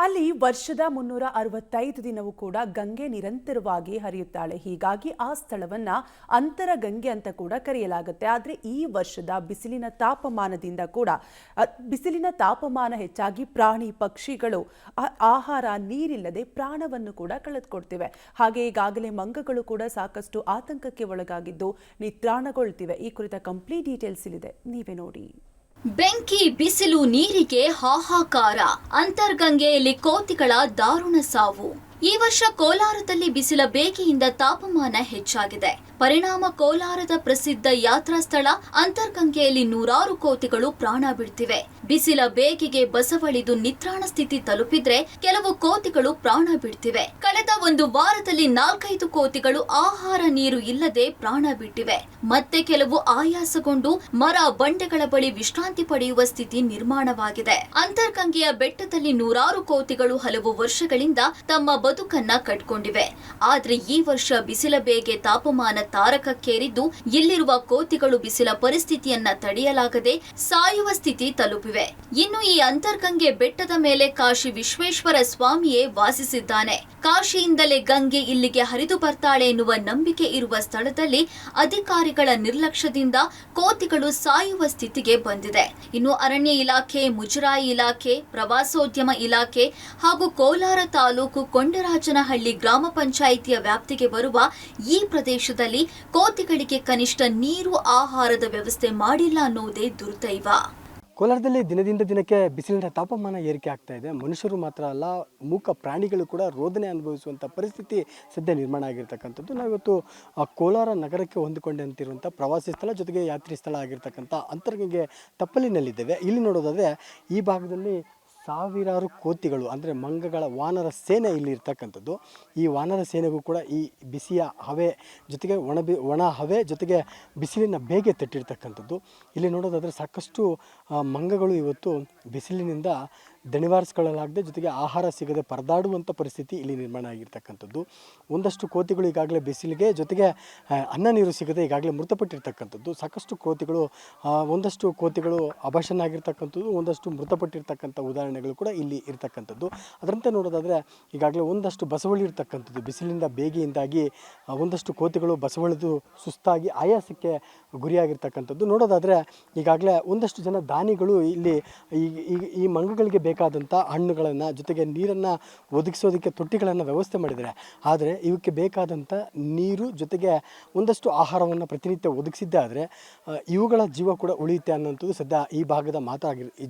ಅಲ್ಲಿ ವರ್ಷದ 365 ದಿನವೂ ಕೂಡ ಗಂಗೆ ನಿರಂತರವಾಗಿ ಹರಿಯುತ್ತಾಳೆ. ಹೀಗಾಗಿ ಆ ಸ್ಥಳವನ್ನ ಅಂತರಗಂಗೆ ಅಂತ ಕೂಡ ಕರೆಯಲಾಗುತ್ತೆ. ಆದರೆ ಈ ವರ್ಷದ ಬಿಸಿಲಿನ ತಾಪಮಾನದಿಂದ ಕೂಡ ಬಿಸಿಲಿನ ತಾಪಮಾನ ಹೆಚ್ಚಾಗಿ ಪ್ರಾಣಿ ಪಕ್ಷಿಗಳು ಆಹಾರ ನೀರಿಲ್ಲದೆ ಪ್ರಾಣವನ್ನು ಕೂಡ ಕಳೆದುಕೊಳ್ತಿವೆ. ಹಾಗೆ ಈಗಾಗಲೇ ಮಂಗಗಳು ಕೂಡ ಸಾಕಷ್ಟು ಆತಂಕಕ್ಕೆ ಒಳಗಾಗಿದ್ದು ನಿತ್ರಾಣಗೊಳ್ತಿವೆ. ಈ ಕುರಿತ ಕಂಪ್ಲೀಟ್ ಡೀಟೇಲ್ಸ್ ಇಲ್ಲಿದೆ, ನೀವೇ ನೋಡಿ. ಬೆಂಕಿ, ಬಿಸಿಲು, ನೀರಿಗೆ ಹಾಹಾಕಾರ. ಅಂತರ್ಗಂಗೆಯಲ್ಲಿ ಕೋತಿಗಳ ದಾರುಣ ಸಾವು. ಈ ವರ್ಷ ಕೋಲಾರದಲ್ಲಿ ಬಿಸಿಲ ಬೇಗೆಯಿಂದ ತಾಪಮಾನ ಹೆಚ್ಚಾಗಿದೆ. ಪರಿಣಾಮ ಕೋಲಾರದ ಪ್ರಸಿದ್ಧ ಯಾತ್ರಾ ಸ್ಥಳ ಅಂತರ್ಗಂಗೆಯಲ್ಲಿ ನೂರಾರು ಕೋತಿಗಳು ಪ್ರಾಣ ಬಿಡ್ತಿವೆ. ಬಿಸಿಲ ಬೇಗೆಗೆ ಬಸವಳಿದು ನಿತ್ರಾಣ ಸ್ಥಿತಿ ತಲುಪಿದ್ರೆ ಕೆಲವು ಕೋತಿಗಳು ಪ್ರಾಣ ಬಿಡ್ತಿವೆ. ಕಳೆದ ಒಂದು ವಾರದಲ್ಲಿ 4-5 ಕೋತಿಗಳು ಆಹಾರ ನೀರು ಇಲ್ಲದೆ ಪ್ರಾಣ ಬಿಟ್ಟಿವೆ. ಮತ್ತೆ ಕೆಲವು ಆಯಾಸಗೊಂಡು ಮರ ಬಂಡೆಗಳ ಬಳಿ ವಿಶ್ರಾಂತಿ ಪಡೆಯುವ ಸ್ಥಿತಿ ನಿರ್ಮಾಣವಾಗಿದೆ. ಅಂತರ್ಗಂಗೆಯ ಬೆಟ್ಟದಲ್ಲಿ ನೂರಾರು ಕೋತಿಗಳು ಹಲವು ವರ್ಷಗಳಿಂದ ತಮ್ಮ ಬದುಕನ್ನ ಕಟ್ಕೊಂಡಿವೆ. ಆದ್ರೆ ಈ ವರ್ಷ ಬಿಸಿಲ ಬೇಗೆ ತಾಪಮಾನ ತಾರಕಕ್ಕೇರಿದ್ದು ಇಲ್ಲಿರುವ ಕೋತಿಗಳು ಬಿಸಿಲ ಪರಿಸ್ಥಿತಿಯನ್ನ ತಡೆಯಲಾಗದೆ ಸಾಯುವ ಸ್ಥಿತಿ ತಲುಪಿವೆ. ಇನ್ನು ಈ ಅಂತರ್ಗಂಗೆ ಬೆಟ್ಟದ ಮೇಲೆ ಕಾಶಿ ವಿಶ್ವೇಶ್ವರ ಸ್ವಾಮಿಯೇ ವಾಸಿಸಿದ್ದಾನೆ. ಕಾಶಿಯಿಂದಲೇ ಗಂಗೆ ಇಲ್ಲಿಗೆ ಹರಿದು ಬರ್ತಾಳೆ ಎನ್ನುವ ನಂಬಿಕೆ ಇರುವ ಸ್ಥಳದಲ್ಲಿ ಅಧಿಕಾರಿಗಳ ನಿರ್ಲಕ್ಷ್ಯದಿಂದ ಕೋತಿಗಳು ಸಾಯುವ ಸ್ಥಿತಿಗೆ ಬಂದಿದೆ. ಇನ್ನು ಅರಣ್ಯ ಇಲಾಖೆ, ಮುಜರಾಯಿ ಇಲಾಖೆ, ಪ್ರವಾಸೋದ್ಯಮ ಇಲಾಖೆ ಹಾಗೂ ಕೋಲಾರ ತಾಲೂಕು ಕೊಂಡರಾಜನಹಳ್ಳಿ ಗ್ರಾಮ ಪಂಚಾಯಿತಿಯ ವ್ಯಾಪ್ತಿಗೆ ಬರುವ ಈ ಪ್ರದೇಶದಲ್ಲಿ ಕೋತಿಗಳಿಗೆ ಕನಿಷ್ಠ ನೀರು, ಆಹಾರದ ವ್ಯವಸ್ಥೆ ಮಾಡಿಲ್ಲ ಅನ್ನೋದೇ ದುರ್ದೈವ. ಕೋಲಾರದಲ್ಲಿ ದಿನದಿಂದ ದಿನಕ್ಕೆ ಬಿಸಿಲಿನ ತಾಪಮಾನ ಏರಿಕೆ ಆಗ್ತಾ ಇದೆ. ಮನುಷ್ಯರು ಮಾತ್ರ ಅಲ್ಲ, ಮೂಕ ಪ್ರಾಣಿಗಳು ಕೂಡ ರೋದನೆ ಅನುಭವಿಸುವಂಥ ಪರಿಸ್ಥಿತಿ ಸದ್ಯ ನಿರ್ಮಾಣ ಆಗಿರ್ತಕ್ಕಂಥದ್ದು. ನಾವಿವತ್ತು ಕೋಲಾರ ನಗರಕ್ಕೆ ಹೊಂದಿಕೊಂಡಂತಿರುವಂಥ ಪ್ರವಾಸಿ ಸ್ಥಳ ಜೊತೆಗೆ ಯಾತ್ರಿ ಸ್ಥಳ ಆಗಿರ್ತಕ್ಕಂಥ ಅಂತರ್ಗಂಗೆ ತಪ್ಪಲಿನಲ್ಲಿದ್ದೇವೆ. ಇಲ್ಲಿ ನೋಡೋದಾದರೆ ಈ ಭಾಗದಲ್ಲಿ ಸಾವಿರಾರು ಕೋತಿಗಳು ಅಂದರೆ ಮಂಗಗಳ ವಾನರ ಸೇನೆ ಇಲ್ಲಿ ಇರ್ತಕ್ಕಂಥದ್ದು. ಈ ವಾನರ ಸೇನೆಗೂ ಕೂಡ ಈ ಬಿಸಿಯ ಹವೆ ಜೊತೆಗೆ ಒಣ ಹವೆ ಜೊತೆಗೆ ಬಿಸಿಲಿನ ಬೇಗೆ ತಟ್ಟಿರ್ತಕ್ಕಂಥದ್ದು. ಇಲ್ಲಿ ನೋಡೋದಾದರೆ ಸಾಕಷ್ಟು ಮಂಗಗಳು ಇವತ್ತು ಬಿಸಿಲಿನಿಂದ ದಣಿವಾರಿಸ್ಕೊಳ್ಳಲಾಗದೆ ಜೊತೆಗೆ ಆಹಾರ ಸಿಗದೆ ಪರದಾಡುವಂಥ ಪರಿಸ್ಥಿತಿ ಇಲ್ಲಿ ನಿರ್ಮಾಣ ಆಗಿರ್ತಕ್ಕಂಥದ್ದು. ಒಂದಷ್ಟು ಕೋತಿಗಳು ಈಗಾಗಲೇ ಬಿಸಿಲಿಗೆ ಜೊತೆಗೆ ಅನ್ನ ನೀರು ಸಿಗದೆ ಈಗಾಗಲೇ ಮೃತಪಟ್ಟಿರ್ತಕ್ಕಂಥದ್ದು. ಸಾಕಷ್ಟು ಒಂದಷ್ಟು ಕೋತಿಗಳು ಅಭಾಷಣ ಆಗಿರ್ತಕ್ಕಂಥದ್ದು, ಒಂದಷ್ಟು ಮೃತಪಟ್ಟಿರ್ತಕ್ಕಂಥ ಉದಾಹರಣೆಗಳು ಕೂಡ ಇಲ್ಲಿ ಇರ್ತಕ್ಕಂಥದ್ದು. ಅದರಂತೆ ನೋಡೋದಾದರೆ ಈಗಾಗಲೇ ಒಂದಷ್ಟು ಬಸವಳಿರ್ತಕ್ಕಂಥದ್ದು. ಬಿಸಿಲಿಂದ ಬೇಗೆಯಿಂದಾಗಿ ಒಂದಷ್ಟು ಕೋತಿಗಳು ಬಸವಳಿದು ಸುಸ್ತಾಗಿ ಆಯಾಸಕ್ಕೆ ಗುರಿಯಾಗಿರ್ತಕ್ಕಂಥದ್ದು. ನೋಡೋದಾದರೆ ಈಗಾಗಲೇ ಒಂದಷ್ಟು ಜನ ದಾನಿಗಳು ಇಲ್ಲಿ ಈ ಮಂಗಗಳಿಗೆ ಬೇಕಾದಂಥ ಹಣ್ಣುಗಳನ್ನು ಜೊತೆಗೆ ನೀರನ್ನು ಒದಗಿಸೋದಕ್ಕೆ ತೊಟ್ಟಿಗಳನ್ನು ವ್ಯವಸ್ಥೆ ಮಾಡಿದ್ದಾರೆ. ಆದರೆ ಇವಕ್ಕೆ ಬೇಕಾದಂಥ ನೀರು ಜೊತೆಗೆ ಒಂದಷ್ಟು ಆಹಾರವನ್ನು ಪ್ರತಿನಿತ್ಯ ಒದಗಿಸಿದ್ದೇ ಆದರೆ ಇವುಗಳ ಜೀವ ಕೂಡ ಉಳಿಯುತ್ತೆ ಅನ್ನೋಂಥದ್ದು ಸದ್ಯ ಈ ಭಾಗದ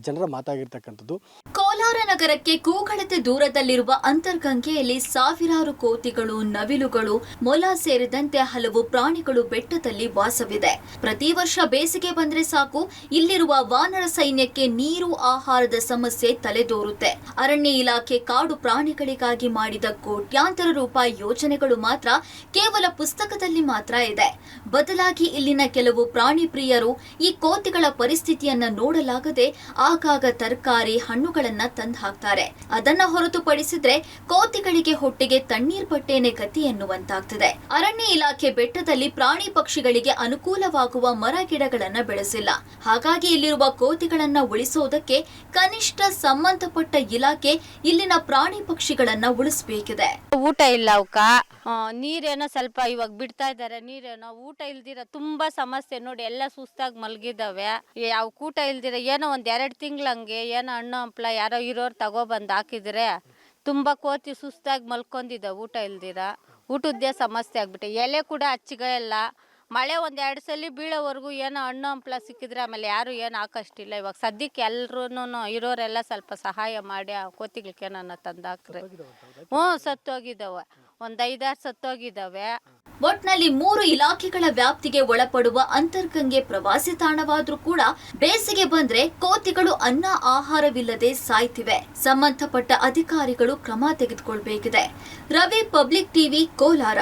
ಜನರ ಮಾತಾಗಿರ್ತಕ್ಕಂಥದ್ದು. ಕೋಲಾರ ನಗರಕ್ಕೆ ಕೂಗಳತೆ ದೂರದಲ್ಲಿರುವ ಅಂತರ್ಗಂಗೆಯಲ್ಲಿ ಸಾವಿರಾರು ಕೋತಿಗಳು, ನವಿಲುಗಳು, ಮೊಲ ಸೇರಿದಂತೆ ಹಲವು ಪ್ರಾಣಿಗಳು ಬೆಟ್ಟದಲ್ಲಿ ವಾಸವಿದೆ. ಪ್ರತಿ ವರ್ಷ ಬೇಸಿಗೆ ಬಂದ್ರೆ ಸಾಕು, ಇಲ್ಲಿರುವ ವಾನರ ಸೈನ್ಯಕ್ಕೆ ನೀರು, ಆಹಾರದ ಸಮಸ್ಯೆ ತಲೆದೋರುತ್ತೆ. ಅರಣ್ಯ ಇಲಾಖೆ ಕಾಡು ಪ್ರಾಣಿಗಳಿಗಾಗಿ ಮಾಡಿದ ಕೋಟ್ಯಾಂತರ ರೂಪಾಯಿ ಯೋಜನೆಗಳು ಮಾತ್ರ ಕೇವಲ ಪುಸ್ತಕದಲ್ಲಿ ಮಾತ್ರ ಇದೆ. ಬದಲಾಗಿ ಇಲ್ಲಿನ ಕೆಲವು ಪ್ರಾಣಿ ಪ್ರಿಯರು ಈ ಕೋತಿಗಳ ಪರಿಸ್ಥಿತಿಯನ್ನ ನೋಡಲಾಗದೆ ಆಗಾಗ ತರಕಾರಿ, ಹಣ್ಣುಗಳನ್ನ ತಂದು ಹಾಕ್ತಾರೆ. ಅದನ್ನ ಹೊರತುಪಡಿಸಿದ್ರೆ ಕೋತಿಗಳಿಗೆ ಹೊಟ್ಟೆಗೆ ತಣ್ಣೀರ್ ಪಟ್ಟೇನೆ ಗತಿ ಎನ್ನುವಂತಾಗ್ತದೆ. ಅರಣ್ಯ ಇಲಾಖೆ ಬೆಟ್ಟದಲ್ಲಿ ಪ್ರಾಣಿ ಪಕ್ಷಿಗಳಿಗೆ ಅನುಕೂಲವಾಗುವ ಮರ ಗಿಡಗಳನ್ನ ಬೆಳೆಸಿಲ್ಲ. ಹಾಗಾಗಿ ಇಲ್ಲಿರುವ ಕೋತಿಗಳನ್ನ ಉಳಿಸೋದಕ್ಕೆ ಕನಿಷ್ಠ ಸಂಬಂಧಪಟ್ಟ ಇಲಾಖೆ ಇಲ್ಲಿನ ಪ್ರಾಣಿ ಪಕ್ಷಿಗಳನ್ನ ಉಳಿಸಬೇಕಿದೆ. ಊಟ ಇಲ್ಲ ಅವಕ್ಕ, ನೀರೇನೋ ಸ್ವಲ್ಪ ಇವಾಗ ಬಿಡ್ತಾ ಇದ್ದಾರೆ, ನೀರೇನೋ ಊಟ ಇಲ್ದಿರ ತುಂಬಾ ಸಮಸ್ಯೆ ನೋಡಿ. ಎಲ್ಲ ಸುಸ್ತಾಗಿ ಮಲಗಿದಾವೆ. ಯಾವ ಊಟ ಇಲ್ದಿರ ಏನೋ ಒಂದ್ 2 ತಿಂಗಳಂಗೆ ಏನೋ ಹಣ್ಣು ಹಂಪ್ಲ ಯಾರೋ ಇರೋರು ತಗೊಬಂದು ಹಾಕಿದ್ರೆ ತುಂಬಾ ಕೋತಿ ಸುಸ್ತಾಗಿ ಮಲ್ಕೊಂಡಿದ್ದಾವೆ ಊಟ ಇಲ್ದಿರ. ಊಟದ್ದೇ ಸಮಸ್ಯೆ ಆಗ್ಬಿಟ್ಟೆ. ಎಲೆ ಕೂಡ ಹಚ್ಚಿಗೆ ಇಲ್ಲ. ಮಳೆ 1-2 ಸಲ ಬೀಳೋವರೆಗೂ ಏನೋ ಹಣ್ಣು ಹಂಪ್ಲ ಸಿಕ್ಕಿದ್ರೆ ಆಮೇಲೆ ಯಾರು ಏನು ಹಾಕೋಷ್ಟಿಲ್ಲ. ಇವಾಗ ಸದ್ಯಕ್ಕೆ ಎಲ್ರೂ ಇರೋರೆಲ್ಲ ಸ್ವಲ್ಪ ಸಹಾಯ ಮಾಡಿ ಆ ಕೋತಿಗಳಿಗೆ ನನ್ನ ತಂದಾಕ್ರೆ. ಸತ್ತೋಗಿದ್ದಾವೆ, ಒಂದು 5-6 ಸತ್ತೋಗಿದ್ದಾವೆ. ಒಟ್ನಲ್ಲಿ 3 ಇಲಾಖೆಗಳ ವ್ಯಾಪ್ತಿಗೆ ಒಳಪಡುವ ಅಂತರ್ಗಂಗೆ ಪ್ರವಾಸಿ ತಾಣವಾದ್ರೂ ಕೂಡ ಬೇಸಿಗೆ ಬಂದ್ರೆ ಕೋತಿಗಳು ಅನ್ನ, ಆಹಾರವಿಲ್ಲದೆ ಸಾಯ್ತಿವೆ. ಸಂಬಂಧಪಟ್ಟ ಅಧಿಕಾರಿಗಳು ಕ್ರಮ ತೆಗೆದುಕೊಳ್ಬೇಕಿದೆ. Ravi, public TV, Kolar.